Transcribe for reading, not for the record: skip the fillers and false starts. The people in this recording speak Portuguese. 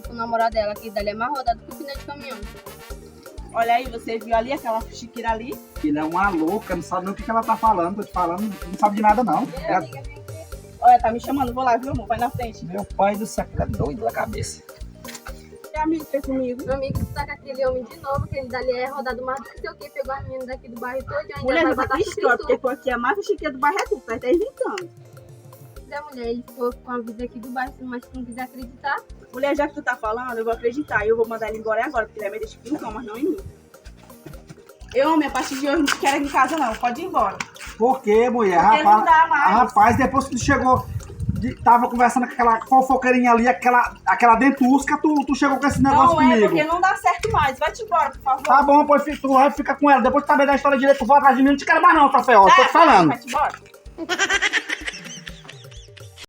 com o namorado dela, que dali é mais rodado que o pneu de caminhão. Olha aí, você viu ali aquela chiqueira ali? Ele é uma louca, não sabe nem o que ela tá falando. Tô te falando, não sabe de nada, não. Minha amiga, vem aqui. Olha, tá me chamando, vou lá, viu, amor? Vai na frente. Meu pai do céu, é doido da cabeça. É amigo que fez comigo. Meu amigo tá com aquele homem de novo, que ele dali é rodado mais do que sei o que, pegou a menina daqui do bairro todo e ainda Mulher, vai não botar tem história, chifre porque tô aqui a mais chiqueira do bairro é tu, tá até inventando. da mulher. Ele ficou com a vida aqui do bairro, mas se não quiser acreditar, Mulher, já que tu tá falando, eu vou acreditar. Eu vou mandar ele embora agora, porque ele é meio de não, mas não em mim. Eu, homem, a partir de hoje não quero aqui em casa, não. Pode ir embora. Por quê, mulher? Porque não dá mais. Rapaz, depois que tu chegou, tava conversando com aquela fofoqueirinha ali, aquela dentusca, tu chegou com esse negócio Não é, comigo. porque não dá certo mais. Vai-te embora, por favor. Tá bom, pois tu vai ficar com ela. Depois tu saber da história direito, tu volta atrás de mim, não te quero mais não, troféu. Tô te falando. Vai-te embora.